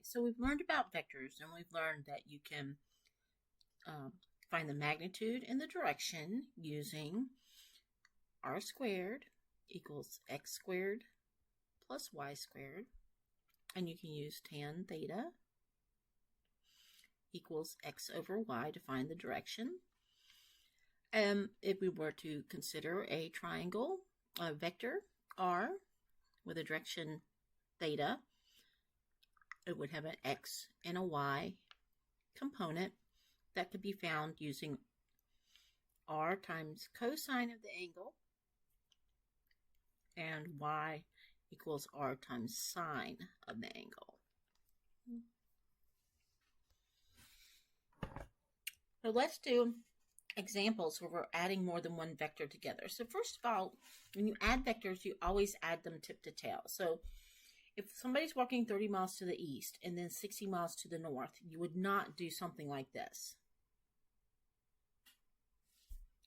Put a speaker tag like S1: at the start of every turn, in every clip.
S1: so we've learned about vectors, and we've learned that you can find the magnitude and the direction using r squared equals x squared plus y squared. And you can use tan theta equals x over y to find the direction. If we were to consider a triangle, a vector r with a direction theta, it would have an x and a y component that could be found using r times cosine of the angle and y equals r times sine of the angle. So let's do examples where we're adding more than one vector together. So first of all, when you add vectors, you always add them tip to tail. So if somebody's walking 30 miles to the east and then 60 miles to the north, you would not do something like this.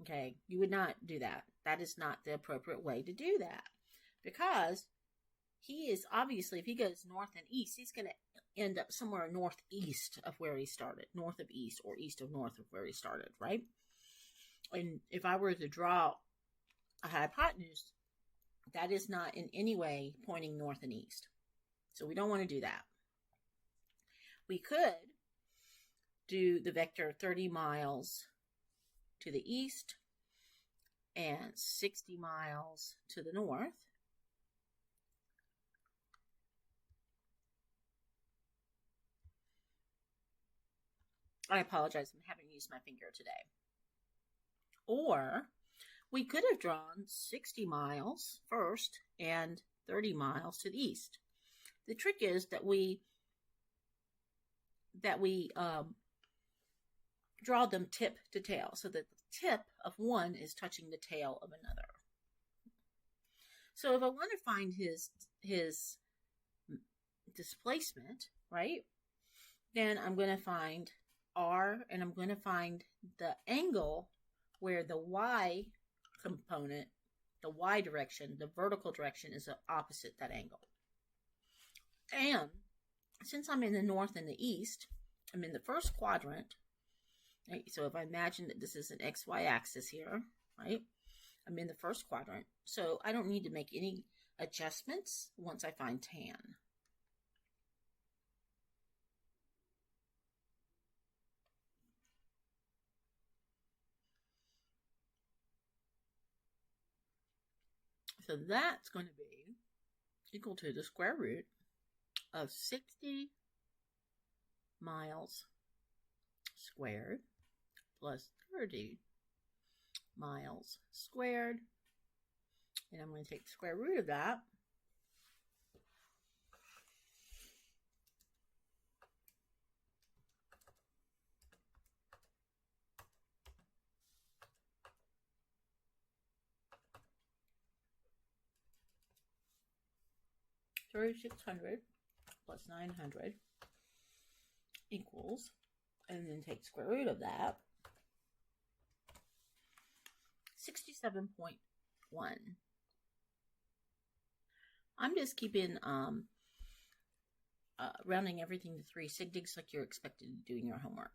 S1: Okay, you would not do that. That is not the appropriate way to do that, because he is obviously, if he goes north and east, he's going to end up somewhere northeast of where he started, north of east or east of north of where he started, right? And if I were to draw a hypotenuse, that is not in any way pointing north and east. So we don't want to do that. We could do the vector 30 miles to the east and 60 miles to the north. I apologize, I'm having to use my finger today. Or we could have drawn 60 miles first and 30 miles to the east. The trick is that we draw them tip to tail, so that the tip of one is touching the tail of another. So if I want to find his displacement, right, then I'm going to find r, and I'm going to find the angle where the y component, the y direction, the vertical direction, is opposite that angle. And since I'm in the north and the east, I'm in the first quadrant, right? So if I imagine that this is an XY axis here, right? I'm in the first quadrant, so I don't need to make any adjustments once I find tan. So that's going to be equal to the square root of 60 miles squared plus 30 miles squared. And I'm going to take the square root of that. So 3600 plus 900 equals, and then take square root of that, 67.1. I'm just keeping rounding everything to 3 sigdigs like you're expected to do in your homework.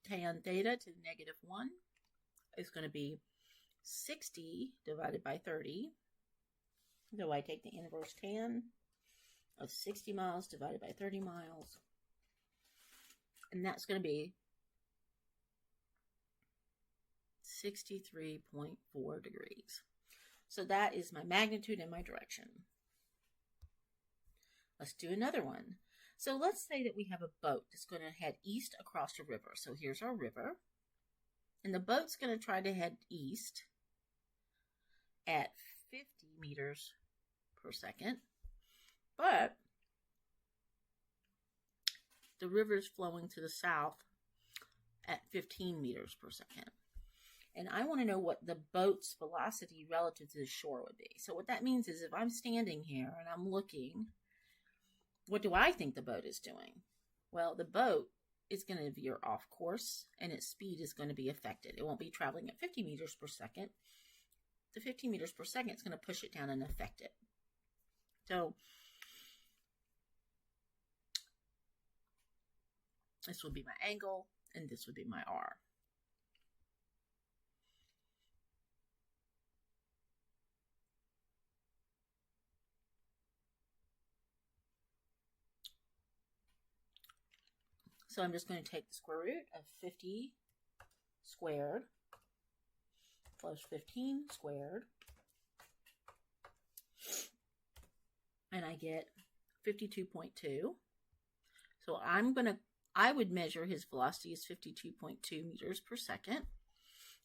S1: Tan theta to the negative 1 is going to be 60 divided by 30. So I take the inverse tan of 60 miles divided by 30 miles. And that's going to be 63.4 degrees. So that is my magnitude and my direction. Let's do another one. So let's say that we have a boat that's going to head east across a river. So here's our river. And the boat's going to try to head east at 50 meters per second. But the river is flowing to the south at 15 meters per second. And I want to know what the boat's velocity relative to the shore would be. So what that means is if I'm standing here and I'm looking, what do I think the boat is doing? Well, the boat is going to veer off course and its speed is going to be affected. It won't be traveling at 50 meters per second. The 15 meters per second is going to push it down and affect it. So This would be my angle, and this would be my R. So I'm just going to take the square root of 50 squared plus 15 squared, and I get 52.2. So I would measure his velocity is 52.2 meters per second,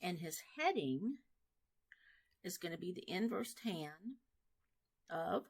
S1: and his heading is going to be the inverse tan of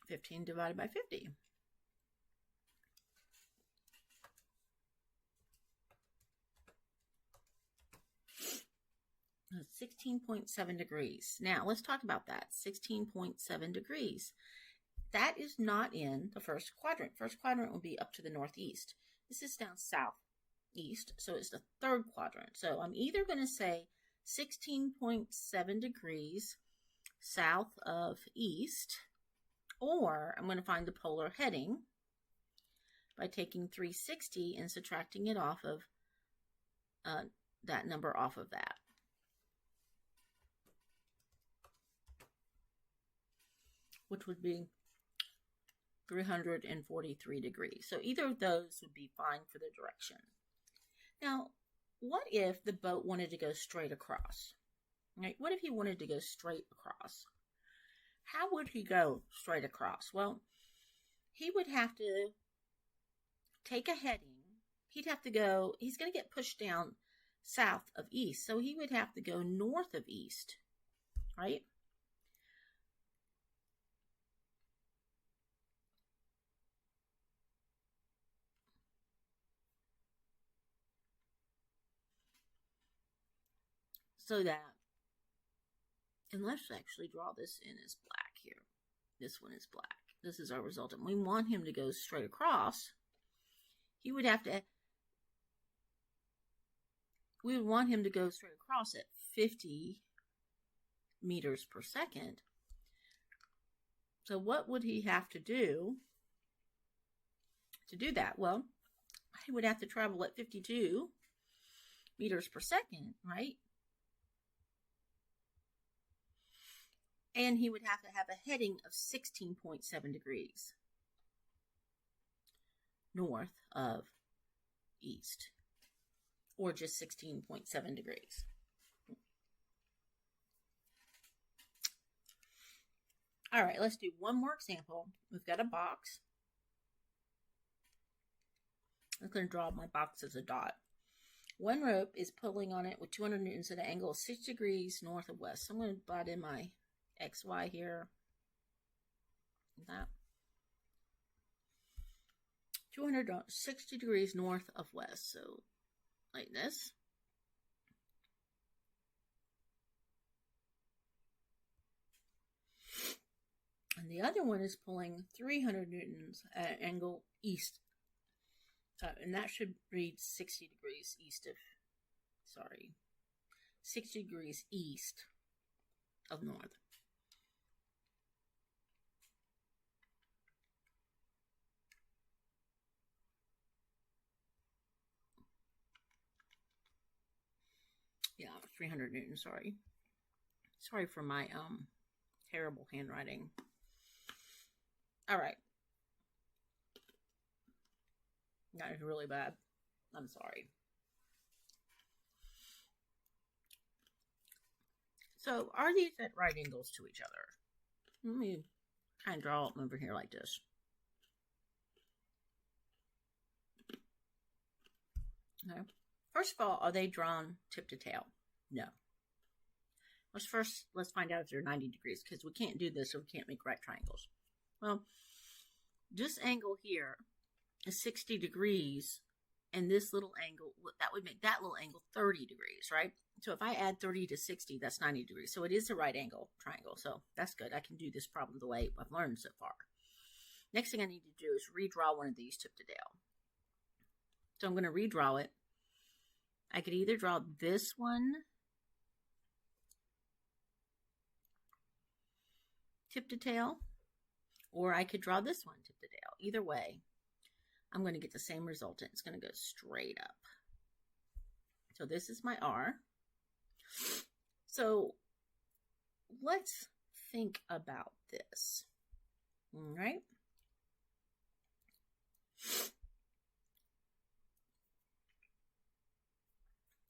S1: 15 divided by 50. 16.7 degrees. Now, let's talk about that. 16.7 degrees. That is not in the first quadrant. First quadrant will be up to the northeast. This is down southeast, so it's the third quadrant. So I'm either going to say 16.7 degrees south of east, or I'm going to find the polar heading by taking 360 and subtracting it off of that number off of that. Which would be 343 degrees. So either of those would be fine for the direction. Now, what if the boat wanted to go straight across? Right? What if he wanted to go straight across? How would he go straight across? Well, he would have to take a heading. He'd have to go, he's going to get pushed down south of east. So he would have to go north of east, right? So that, and let's actually draw this in as black here. This one is black. This is our resultant. We want him to go straight across. He would have to, we would want him to go straight across at 50 meters per second. So what would he have to do that? Well, he would have to travel at 52 meters per second, right? And he would have to have a heading of 16.7 degrees north of east, or just 16.7 degrees. All right, let's do one more example. We've got a box. I'm going to draw my box as a dot. One rope is pulling on it with 200 newtons at an angle of 6 degrees north of west. So I'm going to plot in my XY here. That 260 degrees north of west. So like this. And the other one is pulling 300 newtons at an angle east. And that should read 60 degrees east of, 60 degrees east of north. Yeah, 300 newtons, sorry. Sorry for my terrible handwriting. All right. That is really bad. I'm sorry. So, are these at right angles to each other? Let me kind of draw them over here like this. Okay. First of all, are they drawn tip to tail? No. Let's find out if they're 90 degrees, because we can't do this, so we can't make right triangles. Well, this angle here is 60 degrees, and this little angle, that would make that little angle 30 degrees, right? So if I add 30 to 60, that's 90 degrees. So it is a right angle triangle, so that's good. I can do this problem the way I've learned so far. Next thing I need to do is redraw one of these tip to tail. So I'm going to redraw it. I could either draw this one tip to tail, Or I could draw this one tip to tail. Either way, I'm going to get the same resultant. It's going to go straight up. So this is my R. So let's think about this. All right.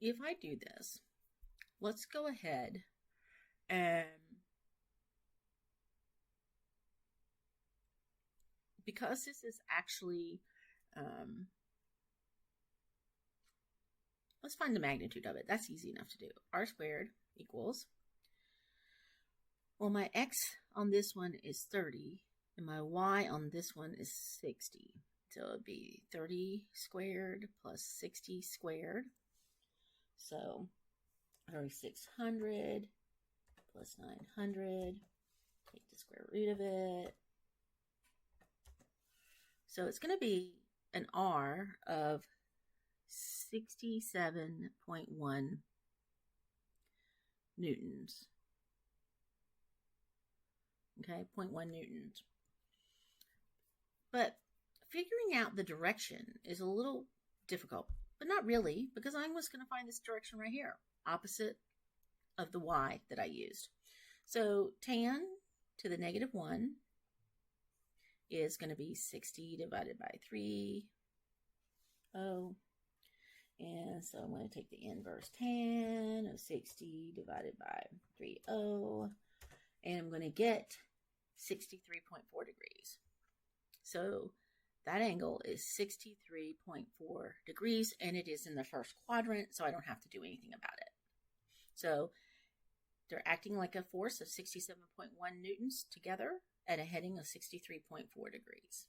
S1: If I do this, let's go ahead and because this is actually, let's find the magnitude of it. That's easy enough to do. R squared equals, well, my X on this one is 30, and my Y on this one is 60. So it would be 30 squared plus 60 squared. So 3600 plus 900, take the square root of it. So it's going to be an R of 67.1 newtons. Okay, 0.1 newtons. But figuring out the direction is a little difficult, but not really, because I'm just going to find this direction right here, opposite of the Y that I used. So tan to the -1 is going to be 60 divided by 3, and so I'm going to take the inverse tan of 60 divided by 3, and I'm going to get 63.4 degrees. So that angle is 63.4 degrees, and it is in the first quadrant, so I don't have to do anything about it. So they're acting like a force of 67.1 newtons together at a heading of 63.4 degrees.